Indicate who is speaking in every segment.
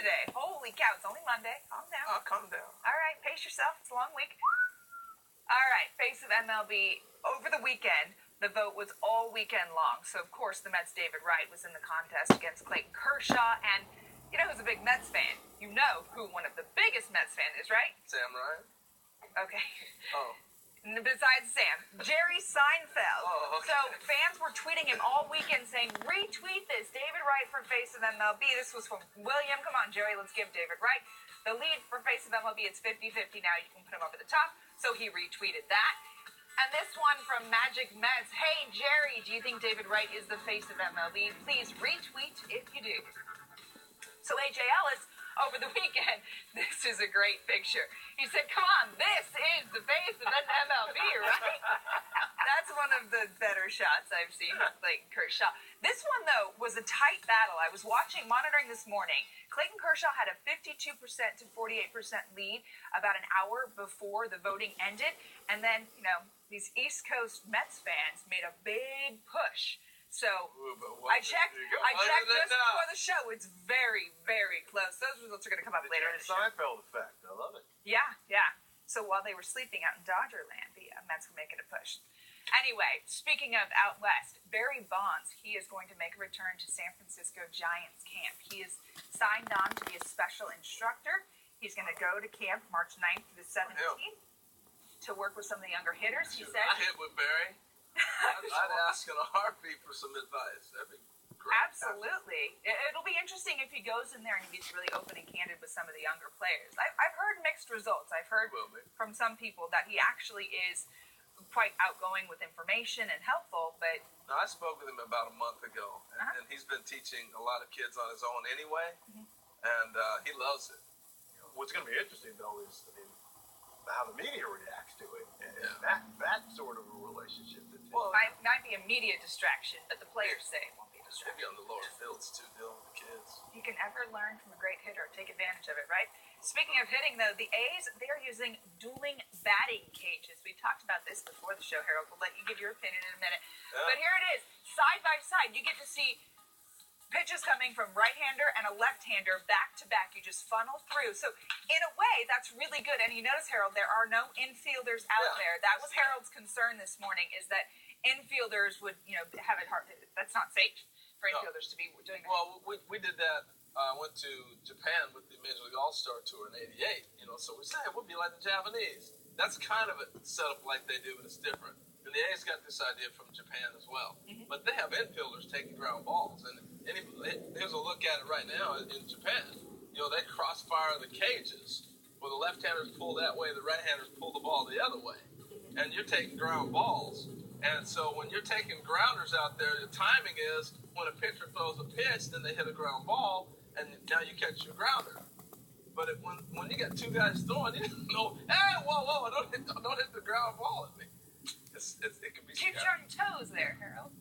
Speaker 1: today. Holy cow, it's only Monday. Calm down.
Speaker 2: Oh, calm down.
Speaker 1: All right, pace yourself. It's a long week. All right, face of MLB. Over the weekend, the vote was all weekend long. So, of course, the Mets' David Wright was in the contest against Clayton Kershaw. And you know who's a big Mets fan? You know who one of the biggest Mets fans is, right?
Speaker 2: Sam Ryan?
Speaker 1: Okay.
Speaker 2: Oh.
Speaker 1: Besides Sam, Jerry Seinfeld.
Speaker 2: Oh, okay.
Speaker 1: So fans were tweeting him all weekend saying, retweet this, David Wright for Face of MLB. This was from William. Come on, Jerry, let's give David Wright the lead for Face of MLB. It's 50-50 now. You can put him up at the top. So he retweeted that. And this one from Magic Mets. Hey, Jerry, do you think David Wright is the face of MLB? Please retweet if you do. So A.J. Ellis, over the weekend, this is a great picture. He said, come on, this is the face of MLB, right? That's one of the better shots I've seen of Clayton Kershaw. This one, though, was a tight battle. I was monitoring this morning. Clayton Kershaw had a 52% to 48% lead about an hour before the voting ended. And then, you know, these East Coast Mets fans made a big push. So I checked just before the show. It's very, very close. Those results are going to come up later in the show.
Speaker 3: Seinfeld effect. I love it.
Speaker 1: Yeah. So while they were sleeping out in Dodgerland, the Mets were making a push. Anyway, speaking of out west, Barry Bonds, he is going to make a return to San Francisco Giants camp. He is signed on to be a special instructor. He's going to go to camp March 9th to the 17th to work with some of the younger hitters. He said,
Speaker 2: I hit with Barry. I'd ask in a heartbeat for some advice. That'd be great.
Speaker 1: Absolutely. It'll be interesting if he goes in there and he gets really open and candid with some of the younger players. I've heard mixed results. I've heard from some people that he actually is quite outgoing with information and helpful, but...
Speaker 2: No, I spoke with him about a month ago, and he's been teaching a lot of kids on his own anyway, and he loves it.
Speaker 3: You know, what's going to be interesting, though, is how the media reacts to it, and that sort of a relationship.
Speaker 1: Well, it might be a media distraction, but the players say it won't be a distraction.
Speaker 2: Maybe on the lower fields, too, dealing with the kids.
Speaker 1: You can ever learn from a great hitter. Take advantage of it, right? Speaking of hitting, though, the A's, they are using dueling batting cages. We talked about this before the show, Harold. We'll let you give your opinion in a minute. Yeah. But here it is, side by side. You get to see pitches coming from right-hander and a left-hander back-to-back. You just funnel through. So, in a way, that's really good. And you notice, Harold, there are no infielders out there. That was Harold's concern this morning, is that infielders would, have it hard. That's not safe for infielders to be doing that.
Speaker 2: Well, we did that. I went to Japan with the Major League All-Star Tour in '88. So we said, we'll be like the Japanese. That's kind of a setup like they do, but it's different. And the A's got this idea from Japan as well. But they have infielders taking ground balls. And here's a look at it right now in Japan. They crossfire the cages where the left-handers pull that way, the right-handers pull the ball the other way. And you're taking ground balls. And so when you're taking grounders out there, the timing is when a pitcher throws a pitch, then they hit a ground ball, and now you catch your grounder. But when you got two guys throwing, you don't know, hey, whoa, don't hit the ground ball at me. It can be
Speaker 1: Keep you on your toes there, Harold.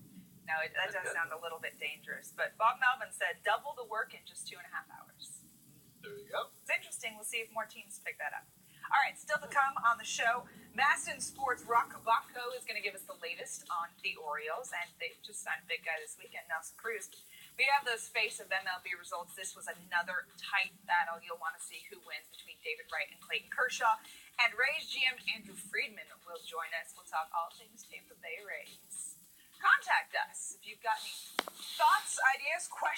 Speaker 1: No, that does sound a little bit dangerous. But Bob Melvin said double the work in just 2.5 hours.
Speaker 2: There you go.
Speaker 1: It's interesting. We'll see if more teams pick that up. All right, still to come on the show, Masson Sports Rock Kabako is going to give us the latest on the Orioles, and they just signed a big guy this weekend, Nelson Cruz. We have those face of MLB results. This was another tight battle. You'll want to see who wins between David Wright and Clayton Kershaw. And Rays GM Andrew Friedman will join us. We'll talk all things Tampa Bay Rays. Contact us if you've got any thoughts, ideas, questions.